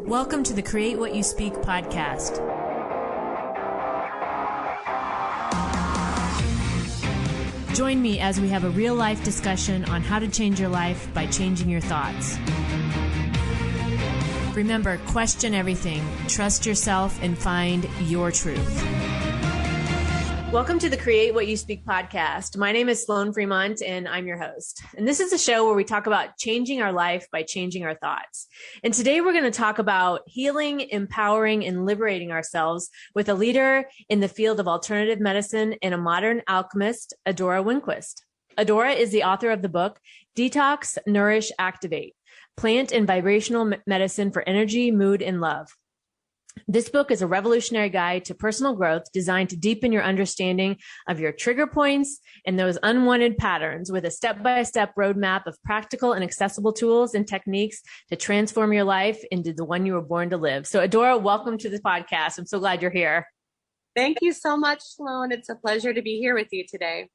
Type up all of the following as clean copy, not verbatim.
Welcome to the Create What You Speak podcast. Join me as we have a real-life discussion on how to change your life by changing your thoughts. Remember, question everything, trust yourself, and find your truth. Welcome to the Create What You Speak podcast. My name is Sloan Fremont, and I'm your host. And this is a show where we talk about changing our life by changing our thoughts. And today we're going to talk about healing, empowering, and liberating ourselves with a leader in the field of alternative medicine and a modern alchemist, Adora Winquist. Adora is the author of the book, Detox, Nourish, Activate, Plant and Vibrational Medicine for Energy, Mood, and Love. This book is a revolutionary guide to personal growth designed to deepen your understanding of your trigger points and those unwanted patterns with a step-by-step roadmap of practical and accessible tools and techniques to transform your life into the one you were born to live. So Adora, welcome to the podcast. I'm so glad you're here. Thank you so much, Sloan. It's a pleasure to be here with you today.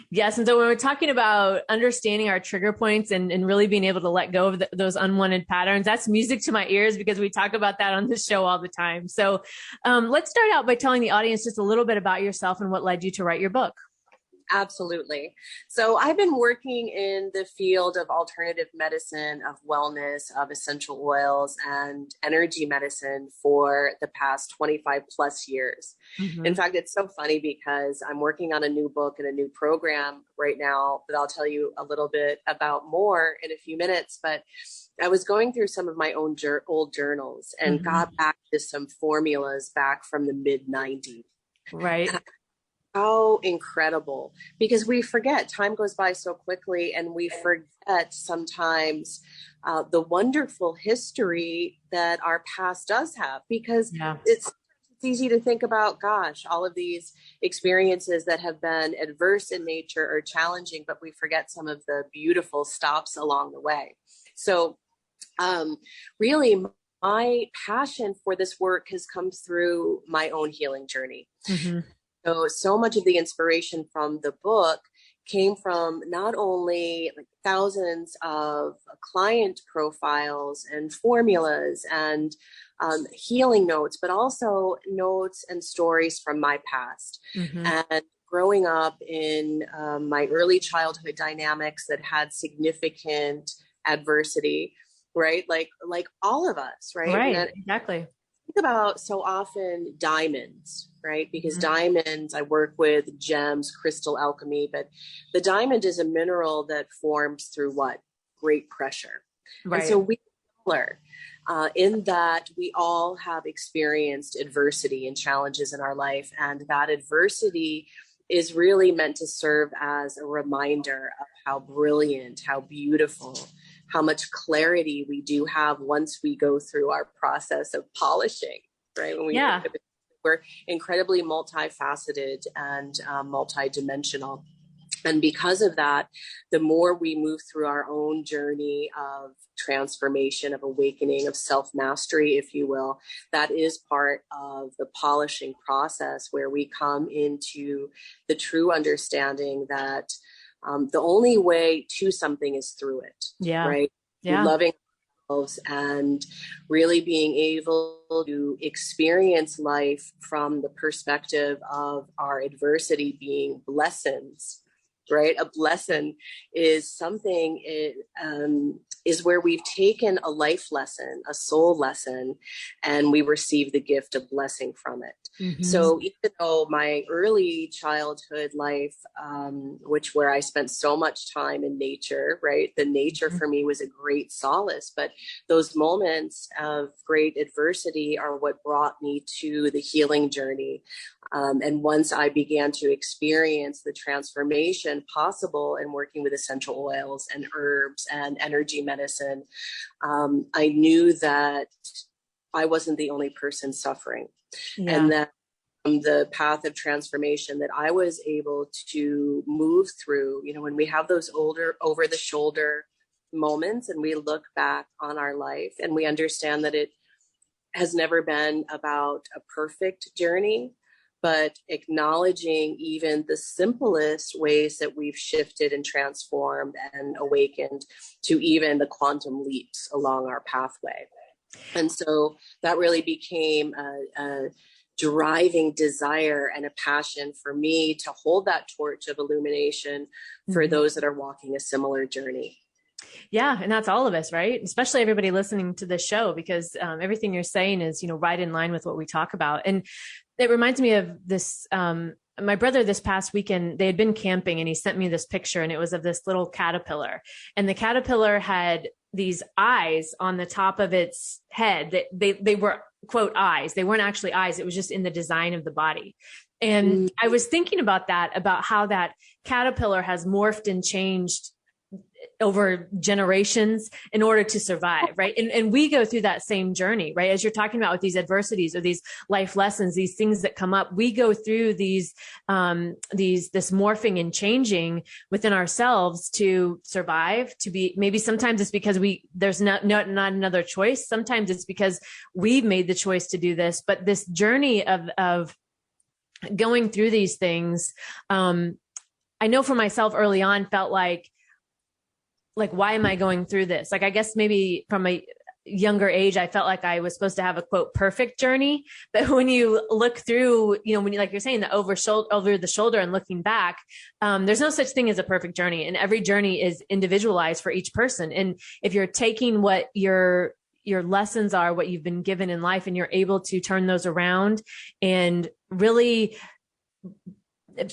Yes. And so when we're talking about understanding our trigger points and really being able to let go of those unwanted patterns, that's music to my ears because we talk about that on this show all the time. So let's start out by telling the audience just a little bit about yourself and what led you to write your book. Absolutely. So I've been working in the field of alternative medicine, of wellness, of essential oils and energy medicine for the past 25 plus years. Mm-hmm. In fact, it's so funny because I'm working on a new book and a new program right now that I'll tell you a little bit about more in a few minutes. But I was going through some of my own old journals and got back to some formulas back from the mid 90s. Right. How incredible, because we forget, time goes by so quickly, and we forget sometimes the wonderful history that our past does have, because it's easy to think about, gosh, all of these experiences that have been adverse in nature or challenging, but we forget some of the beautiful stops along the way. So really, my passion for this work has come through my own healing journey. Mm-hmm. So much of the inspiration from the book came from not only like thousands of client profiles and formulas and healing notes, but also notes and stories from my past. Mm-hmm. And growing up in my early childhood dynamics that had significant adversity, right? Like all of us, right? Right, exactly. Think about so often diamonds, right? Because diamonds, I work with gems, crystal alchemy, but the diamond is a mineral that forms through what? Great pressure. Right. And so we are in that we all have experienced adversity and challenges in our life. And that adversity is really meant to serve as a reminder of how brilliant, how beautiful, how much clarity we do have once we go through our process of polishing, right? When we're incredibly multifaceted and multidimensional. And because of that, the more we move through our own journey of transformation, of awakening, of self-mastery, if you will, that is part of the polishing process where we come into the true understanding that the only way to something is through it, right? Yeah. Loving ourselves and really being able to experience life from the perspective of our adversity being blessings, right? A blessing is something, is where we've taken a life lesson, a soul lesson, and we receive the gift of blessing from it. Mm-hmm. So even though my early childhood life, where I spent so much time in nature, right? The nature for me was a great solace, but those moments of great adversity are what brought me to the healing journey. And once I began to experience the transformation possible in working with essential oils and herbs and energy medicine, I knew that I wasn't the only person suffering. Yeah. And that the path of transformation that I was able to move through, when we have those older over the shoulder moments and we look back on our life and we understand that it has never been about a perfect journey, but acknowledging even the simplest ways that we've shifted and transformed and awakened to even the quantum leaps along our pathway. And so that really became a driving desire and a passion for me to hold that torch of illumination for those that are walking a similar journey. Yeah. And that's all of us, right? Especially everybody listening to this show, because everything you're saying is, right in line with what we talk about. And it reminds me of this, my brother this past weekend, they had been camping and he sent me this picture, and it was of this little caterpillar, and the caterpillar had these eyes on the top of its head. They were, quote, eyes. They weren't actually eyes. It was just in the design of the body. And I was thinking about that, about how that caterpillar has morphed and changed over generations in order to survive. Right. And we go through that same journey, right? As you're talking about with these adversities or these life lessons, these things that come up, we go through this morphing and changing within ourselves to survive, to be, maybe sometimes it's because there's not another choice. Sometimes it's because we've made the choice to do this, but this journey of going through these things, I know for myself early on felt like, why am I going through this? I guess maybe from a younger age, I felt like I was supposed to have a, quote, perfect journey. But when you look through, when you, like you're saying, the over the shoulder and looking back, there's no such thing as a perfect journey. And every journey is individualized for each person. And if you're taking what your lessons are, what you've been given in life, and you're able to turn those around and really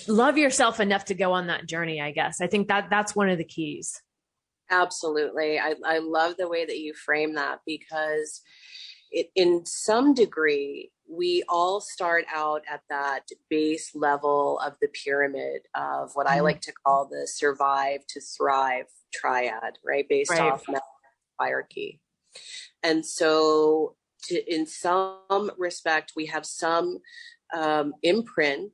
love yourself enough to go on that journey, I guess. I think that's one of the keys. Absolutely. I love the way that you frame that, because in some degree, we all start out at that base level of the pyramid of what I like to call the survive to thrive triad, right? Based off hierarchy. And so in some respect, we have some imprint,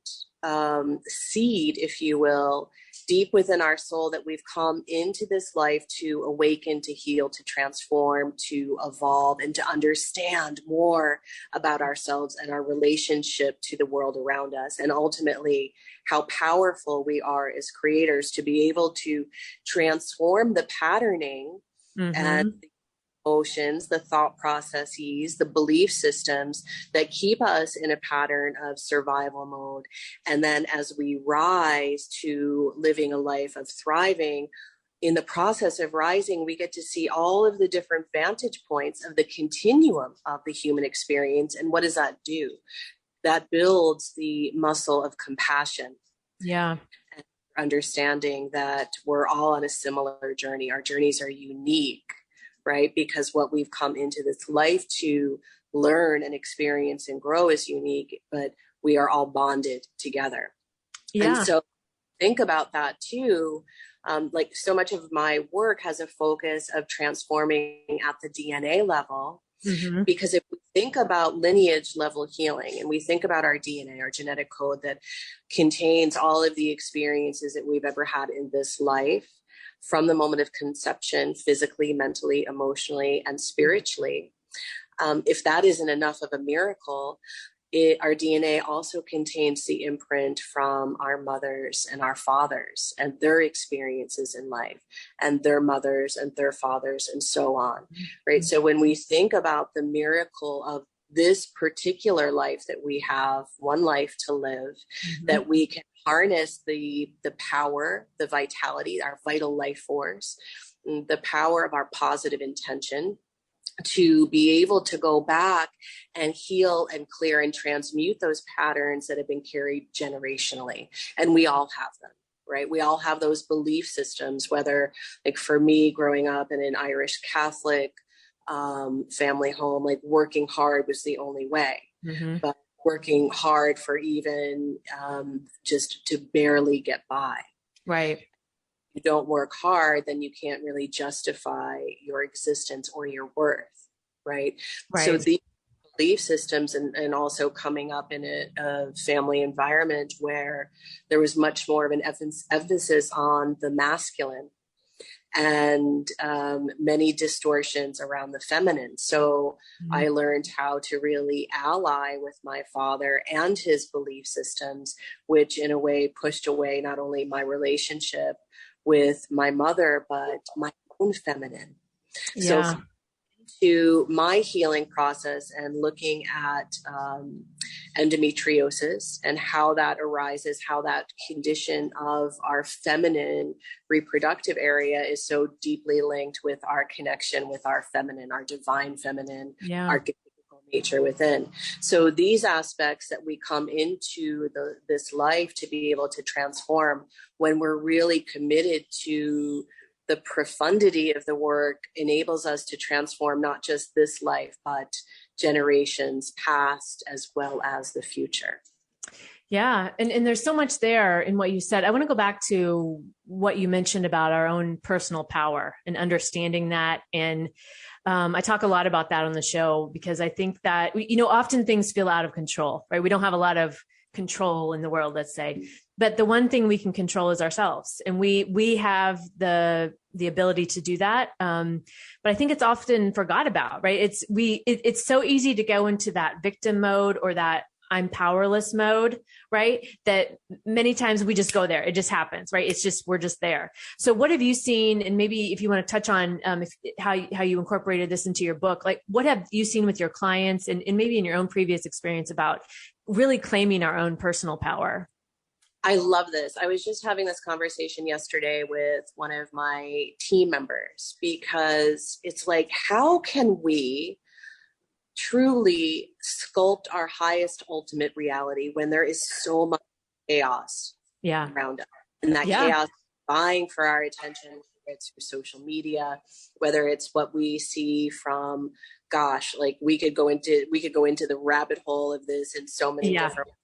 seed, if you will, deep within our soul that we've come into this life to awaken, to heal, to transform, to evolve, and to understand more about ourselves and our relationship to the world around us. And ultimately, how powerful we are as creators to be able to transform the patterning and the emotions, the thought processes, the belief systems that keep us in a pattern of survival mode. And then as we rise to living a life of thriving, in the process of rising, we get to see all of the different vantage points of the continuum of the human experience. And what does that do? That builds the muscle of compassion. Yeah. And understanding that we're all on a similar journey. Our journeys are unique, right? Because what we've come into this life to learn and experience and grow is unique, but we are all bonded together. Yeah. And so think about that too. Like so much of my work has a focus of transforming at the DNA level, because if we think about lineage level healing and we think about our DNA, our genetic code that contains all of the experiences that we've ever had in this life, from the moment of conception, physically, mentally, emotionally, and spiritually. If that isn't enough of a miracle, our DNA also contains the imprint from our mothers and our fathers and their experiences in life, and their mothers and their fathers, and so on, right? So when we think about the miracle of this particular life that we have, one life to live, that we can harness the power, the vitality, our vital life force, the power of our positive intention to be able to go back and heal and clear and transmute those patterns that have been carried generationally. And we all have them, right? We all have those belief systems, whether, like for me, growing up in an Irish Catholic family home, like working hard was the only way. But working hard for even just to barely get by. Right. You don't work hard, then you can't really justify your existence or your worth. Right. So these belief systems and also coming up in a family environment where there was much more of an emphasis on the masculine and many distortions around the feminine. So I learned how to really ally with my father and his belief systems, which in a way pushed away not only my relationship with my mother, but my own feminine. So into my healing process and looking at endometriosis and how that arises, how that condition of our feminine reproductive area is so deeply linked with our connection with our feminine, our divine feminine, archetypal nature within. So these aspects that we come into this life to be able to transform, when we're really committed to the profundity of the work, enables us to transform not just this life, but generations past as well as the future. Yeah. And there's so much there in what you said. I want to go back to what you mentioned about our own personal power and understanding that. And I talk a lot about that on the show, because I think that, often things feel out of control, right? We don't have a lot of control in the world, let's say, but the one thing we can control is ourselves. And we have the ability to do that. But I think it's often forgot about, right? It's so easy to go into that victim mode or that I'm powerless mode, right? That many times we just go there. It just happens, right? We're just there. So what have you seen? And maybe if you want to touch on how you incorporated this into your book, like what have you seen with your clients and maybe in your own previous experience about really claiming our own personal power? I love this. I was just having this conversation yesterday with one of my team members, because it's like, how can we truly sculpt our highest ultimate reality when there is so much chaos around us, and that chaos is vying for our attention, whether it's through social media, whether it's what we see from, like we could go into the rabbit hole of this in so many different ways.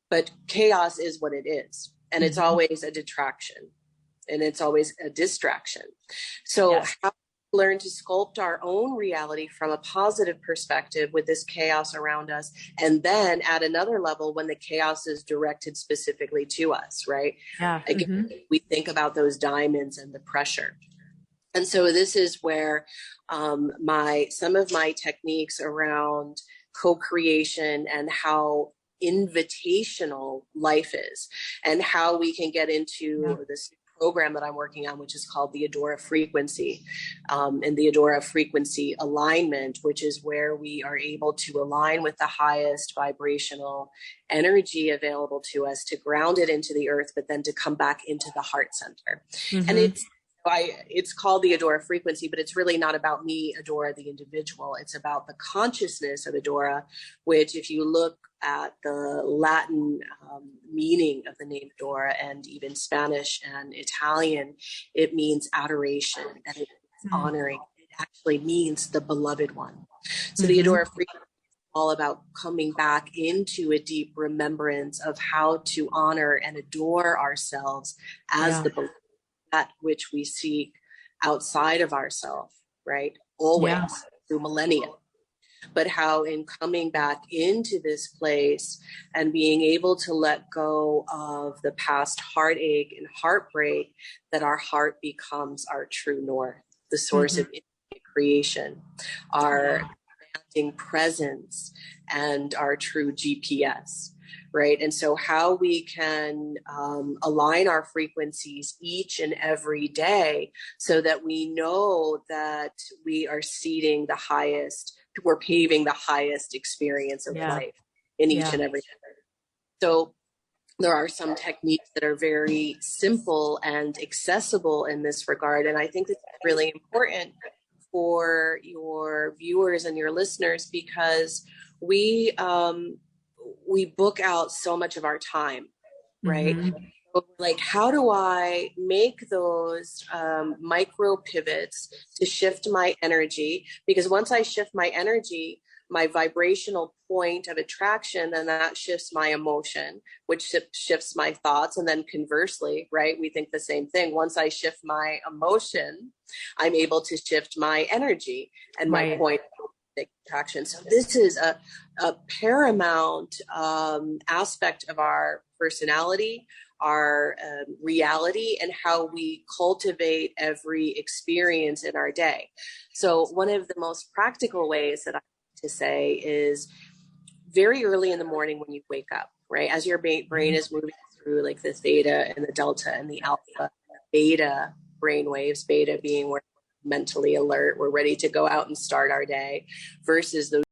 But chaos is what it is, and it's always a detraction, and it's always a distraction. So how learn to sculpt our own reality from a positive perspective with this chaos around us, and then at another level when the chaos is directed specifically to us, right? Again, we think about those diamonds and the pressure. And so this is where some of my techniques around co-creation and how invitational life is, and how we can get into this program that I'm working on, which is called the Adora Frequency, and the Adora Frequency alignment, which is where we are able to align with the highest vibrational energy available to us, to ground it into the earth, but then to come back into the heart center. And it's called the Adora Frequency, but it's really not about me, Adora, the individual. It's about the consciousness of Adora, which, if you look at the Latin meaning of the name Adora, and even Spanish and Italian, it means adoration, and it means honoring. It actually means the beloved one. So the Adora Frequency is all about coming back into a deep remembrance of how to honor and adore ourselves as the beloved, that which we seek outside of ourselves, right? Always through millennia. But how in coming back into this place and being able to let go of the past heartache and heartbreak, that our heart becomes our true north, the source of creation, our commanding presence, and our true GPS. Right. And so how we can align our frequencies each and every day, so that we know that we are seeding the highest, we're paving the highest experience of life in each and every day. So there are some techniques that are very simple and accessible in this regard. And I think that's really important for your viewers and your listeners, because we book out so much of our time, right? So, like, how do I make those micro pivots to shift my energy? Because once I shift my energy, my vibrational point of attraction, then that shifts my emotion, which shifts my thoughts. And then conversely, right, we think the same thing. Once I shift my emotion, I'm able to shift my energy and my point of attraction. So this is a paramount aspect of our personality, our reality, and how we cultivate every experience in our day. So one of the most practical ways that I like to say is very early in the morning when you wake up, right? As your brain is moving through like the theta and the delta and the alpha and the beta brain waves, beta being where mentally alert. We're ready to go out and start our day, versus those